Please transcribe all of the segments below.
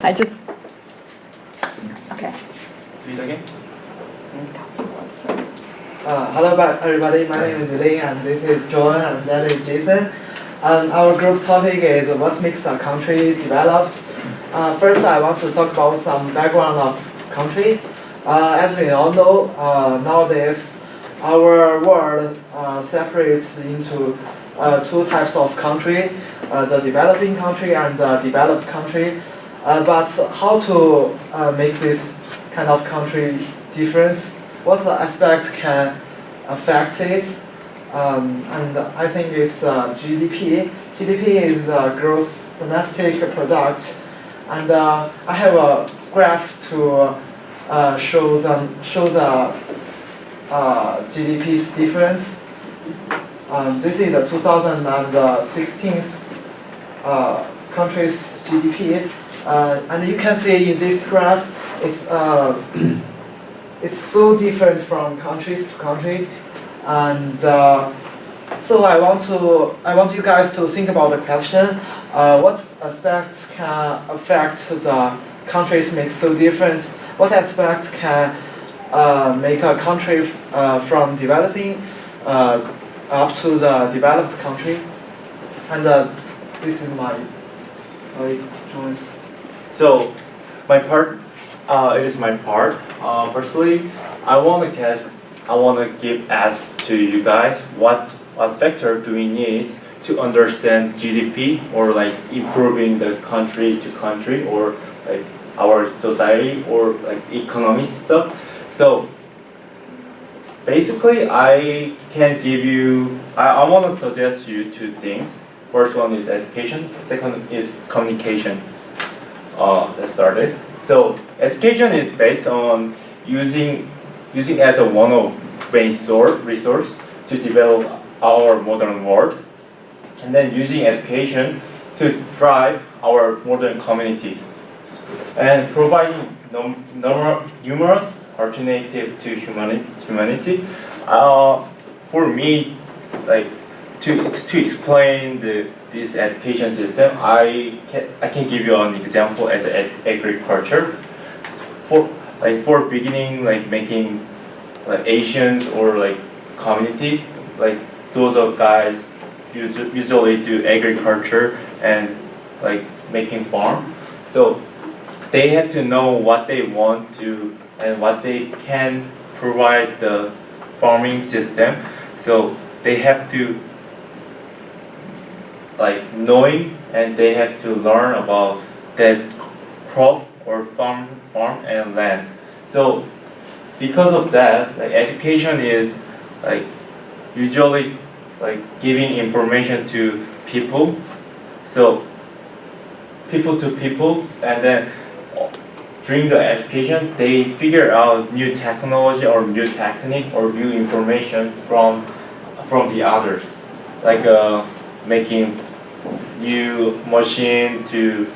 I just, okay. Read again. Hello everybody, my name is Lee and this is John and that is Jason. Our group topic is what makes a country developed. First I want to talk about some background of country. As we all know, nowadays our world separates into two types of country, the developing country and the developed country. But how to make this kind of country different? What aspect can affect it? And I think it's GDP. GDP is gross domestic product, and I have a graph to show the GDP's difference. This is the 2016 country's GDP, and you can see in this graph it's so different from countries to country, and so I want you guys to think about the question: what aspects can affect the countries make so different? What aspect can make a country from developing up to the developed country? And this is my choice. So, my part. It is my part. Personally, I want to ask to you guys what factor do we need to understand GDP or like improving the country to country or like our society or like economy stuff. So basically, I want to suggest you two things. First one is education. Second is communication. Let's start it. So education is based on using as a one of main resource to develop our modern world, and then using education to drive our modern communities, and providing numerous alternative to humanity. For me, like to explain this education system, I can give you an example as agriculture. For beginning, like making like Asians or like community, like those of guys usually do agriculture and like making farm. So they have to know what they want to and what they can provide the farming system. So they have to like knowing, and they have to learn about that crop or farm and land. So because of that, like education is like usually like giving information to people. So people to people, and then during the education they figure out new technology or new technique or new information from the others, like making new machine to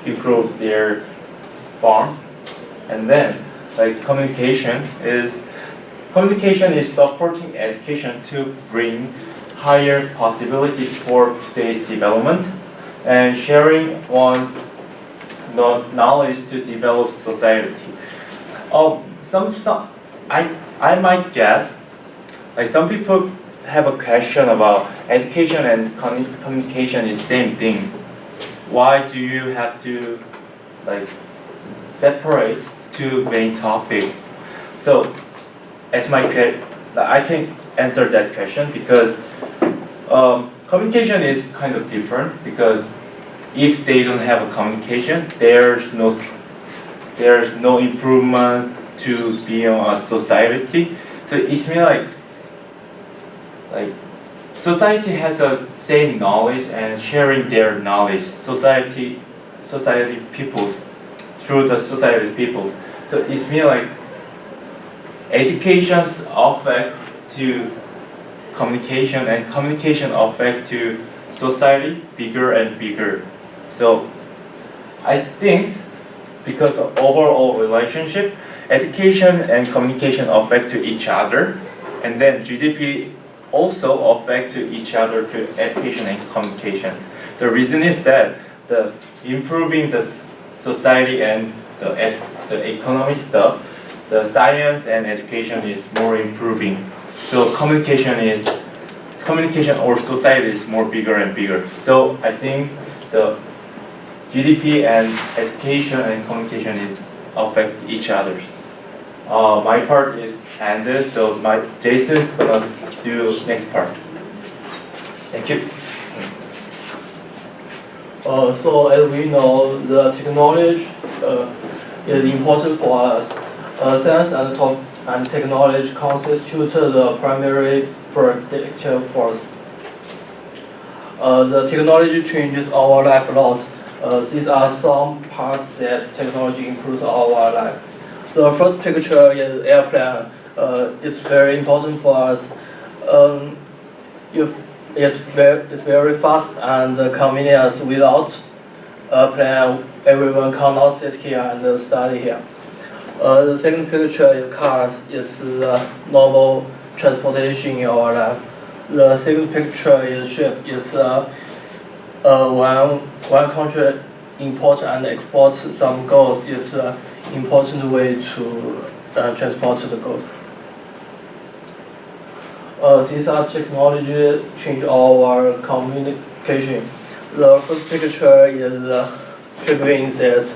improve their farm. And then like communication is supporting education to bring higher possibility for today's development and sharing one's knowledge to develop society. I might guess like some people have a question about education and communication is same things. Why do you have to like separate two main topic? So as I can answer that question because communication is kind of different, because if they don't have a communication, there's no improvement to be on a society. So it's mean like society has a same knowledge and sharing their knowledge. Society peoples through the society people. So it's mean like education's affect to communication and communication affect to society bigger and bigger. So I think because of overall relationship, education and communication affect to each other, and then GDP also affect to each other to education and communication. The reason is that the improving the society and the economy stuff, the science and education is more improving. So communication or society is more bigger and bigger. So I think the GDP and education and communication is affect each other. My part is ended, so Jason's gonna do next part. Thank you. So as we know, the technology is important for us. Science and technology constitute the primary predictive force. The technology changes our life a lot. These are some parts that technology improves our life. The first picture is airplane. It's very important for us. If it's very fast and convenient. Without a plane, everyone cannot sit here and study here. The second picture is cars. It's the normal transportation in our life. The second picture is ship. It's one country import and export some goods. It's an important way to transport the goods. These are technology change our communication. The first picture is figurines that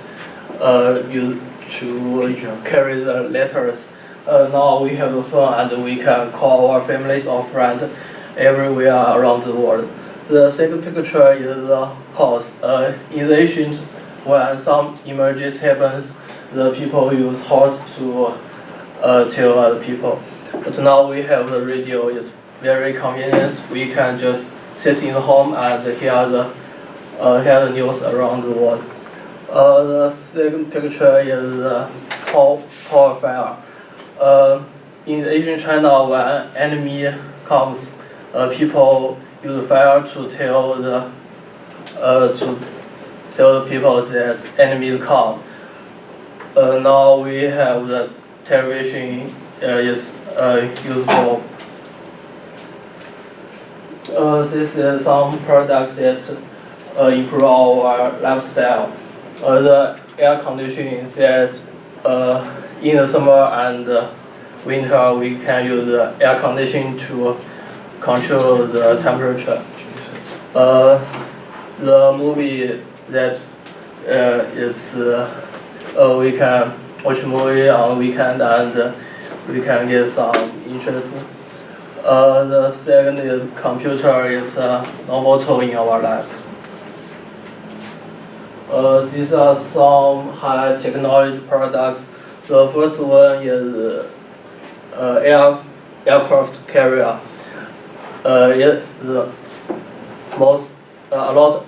used to carry the letters. Now we have a phone and we can call our families or friends everywhere around the world. The second picture is the house. In the ancient, when some emergency happens, the people use horse to tell other people. But now we have the radio. It's very convenient. We can just sit in home and hear the news around the world. The second picture is tower fire. In ancient China, when enemy comes, people use fire to tell the people that enemies come. Now we have the television is useful. This is some products that improve our lifestyle. The air conditioning that in the summer and winter we can use the air conditioning to control the temperature. The movie that we can watch movie on weekend and we can get some interest. The second is computer is a normal tool in our life. These are some high technology products. The first one is aircraft carrier. It the most a lot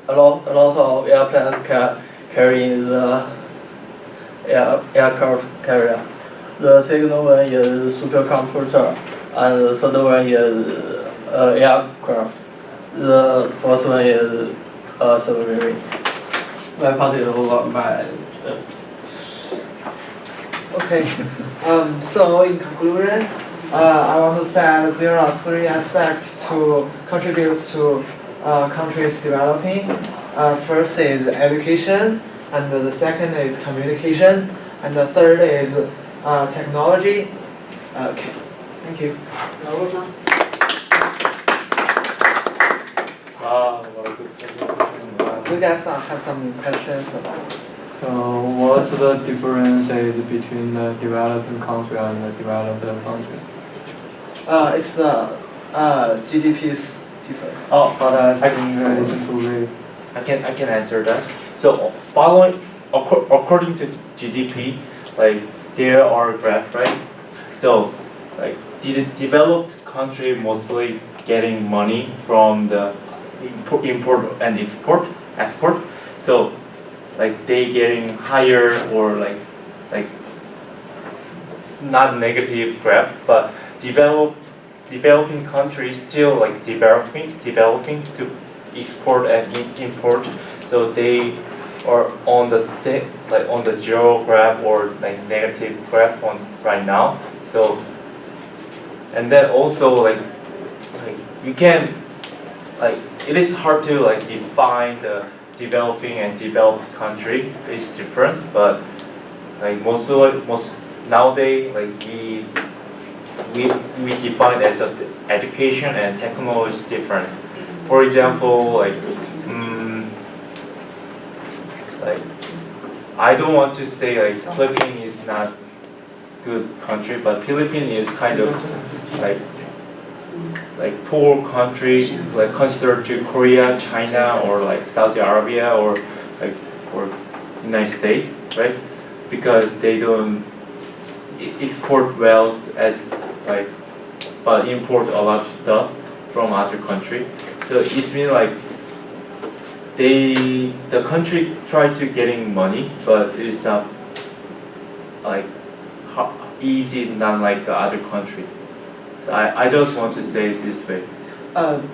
of airplanes can carry the aircraft carrier. The second one is supercomputer, and the third one is aircraft. The fourth one is submarine. My part is over. Okay. So in conclusion, I want to say that there are three aspects to contribute to countries developing. First is education, and the second is communication, and the third is technology. Okay, thank you. Wow, what a good presentation. You guys have some questions about? What's the differences between the developing country and the developed country? It's the GDP's difference. Oh, But I think it's too late. I can answer that. So according to GDP, like there are graphs, right? So like developed country mostly getting money from the import and export. So like they getting higher or like not negative graph, but developing countries still like developing to export and import. So they are on the same like on the zero graph or like negative graph on right now. So and then also like you can like it is hard to like define the developing and developed country. It's different, but like most nowadays like we define as a education and technology difference. For example, like I don't want to say like Philippines is not good country, but Philippines is kind of like poor country, like considered to Korea, China, or like Saudi Arabia, or United States, right? Because they don't export well as like, but import a lot of stuff from other country. So it's been like the country try to getting money, but it's not like easy, not like the other country. So I just want to say it this way.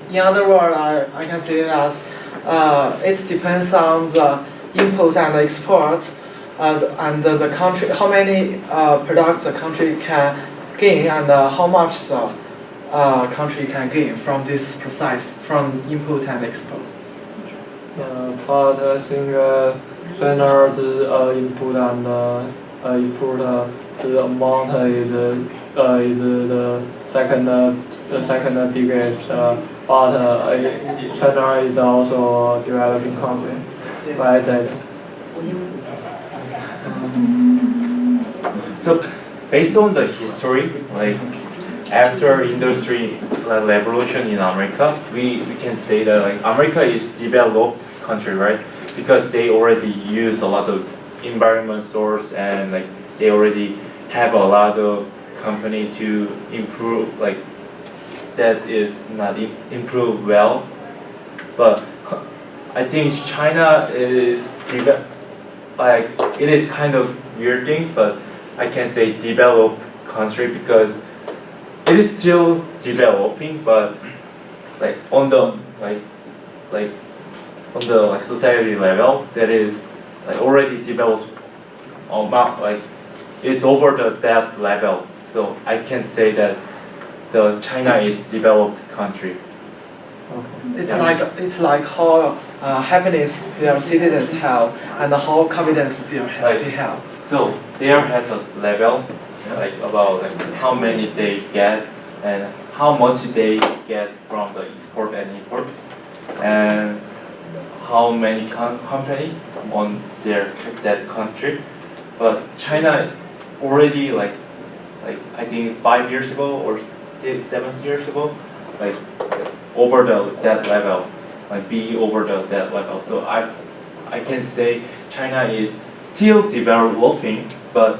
In other words, I can say that it depends on the import and export, and the country, how many products the country can gain, and how much the country can gain from this process, from import and export. But I think China's input and import the amount is the second biggest. But China is also a developing country. Why is that? So based on the history, like after industry revolution in America, we can say that like America is developed country, right? Because they already use a lot of environment source, and like they already have a lot of company to improve, like that is not improve well. But I think China is like it is kind of weird thing, but I can say developed country because it is still developing, but like on the on the like society level, that is like already developed amount, like it's over the that level. So I can say that the China is developed country. It's like how happiness their citizens have, and how confidence they have. So there has a level like about like how many they get and how much they get from the export and import, and how many company on that country. But China already like I think 5 years ago or 7 years ago, like over that level, like be over that level. So I can say China is still developing, but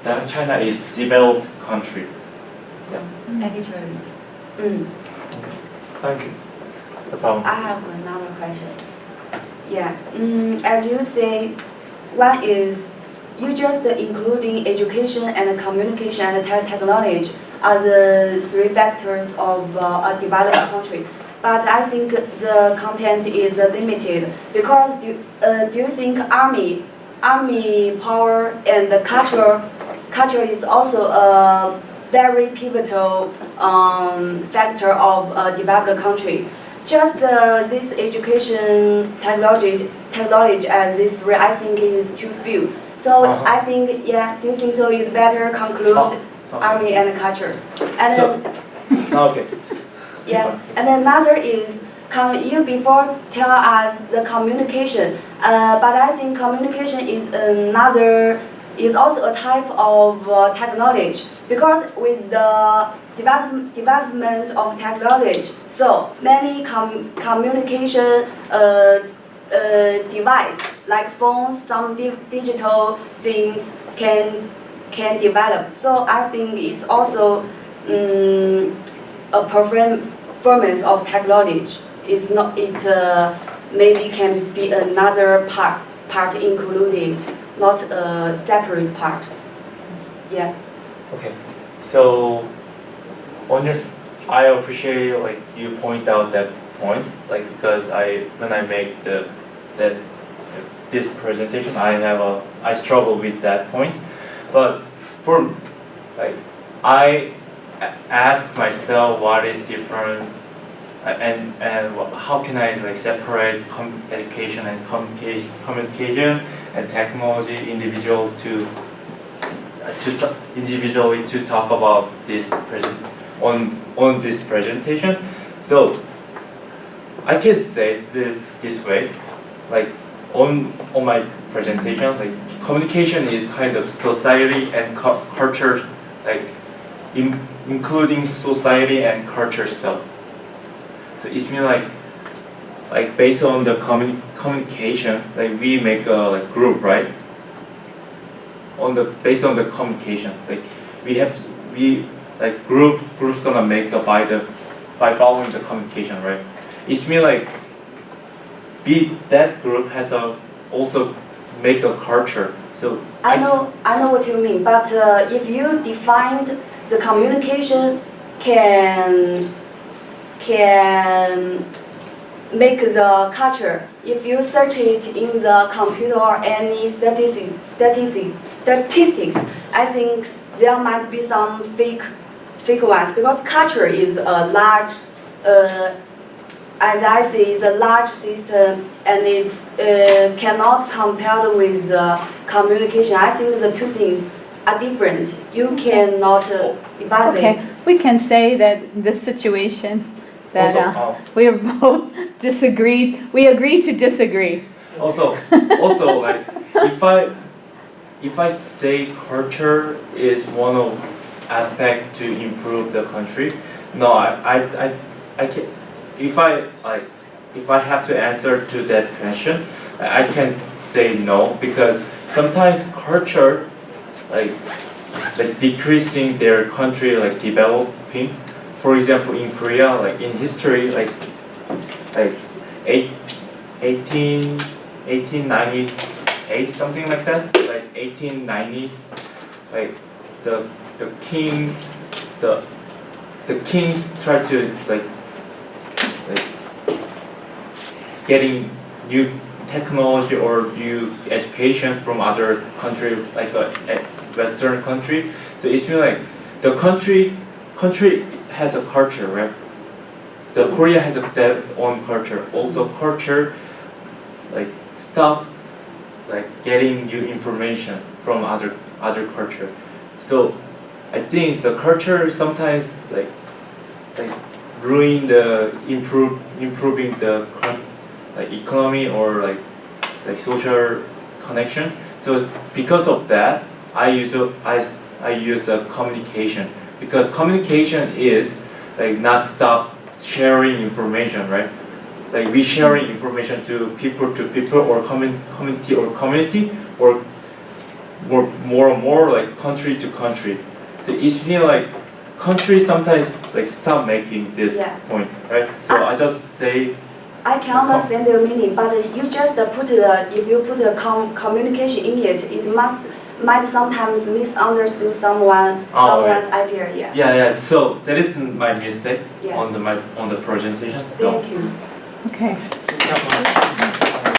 that China is developed country. Yeah. Actually, Thank you. No problem. I have another question. Yeah, as you say, one is you just including education and communication and technology are the three factors of a developed country. But I think the content is limited because do you think army power and the culture is also a very pivotal factor of a developed country. Just this education technology and this three, I think is too few. So I think, yeah, do you think so? You'd better conclude army and culture. And then, Okay. yeah, and another is, can you before tell us the communication? But I think communication is also a type of technology, because with the development of technology, so many communication device like phones, some digital things can develop. So I think it's also a performance of technology. It's not maybe can be another part included, not a separate part. Yeah. Okay. So I appreciate like you point out that point, like because when I make this presentation, I struggle with that point. But for like I ask myself what is difference how can I like separate education and communication and technology individually to talk about this on this presentation. So I can say this way, like on my presentation, like communication is kind of society and culture, like including society and culture stuff. So it's mean like based on the communication, like we make a like group, right? Based on the communication, like we like groups gonna make by following the communication, right? It's mean like that group has also make a culture. So I know what you mean, but if you defined the communication can make the culture. If you search it in the computer or any statistics, I think there might be some fake ones because culture is a large, as I see, is a large system and is cannot compare with communication. I think the two things are different. You cannot evaluate. Okay, we can say that in this situation that we are both disagreed. We agree to disagree. Also like if I say culture is one of aspect to improve the country, no, I can if I have to answer to that question, I can say no because sometimes culture like decreasing their country like developing. For example, in Korea, like in history, like 1898 something like that, like 1890s, like the kings tried to like getting new technology or new education from other country, like a Western country. So it's been like the country has a culture, right? The Korea has their own culture. Also, culture like stop like getting new information from other culture. So I think the culture sometimes like ruin the improving the like economy or like social connection. So because of that, I use the communication because communication is like not stop sharing information, right? Like we sharing information to people or community or more like country to country. So it's feel like country sometimes like stop making this point, right? So I just say. I can understand your meaning, but you just put if you put the communication in it, it might sometimes misunderstood someone's idea. Yeah. So that is my mistake Yeah. on the presentation. So. Thank you. Okay.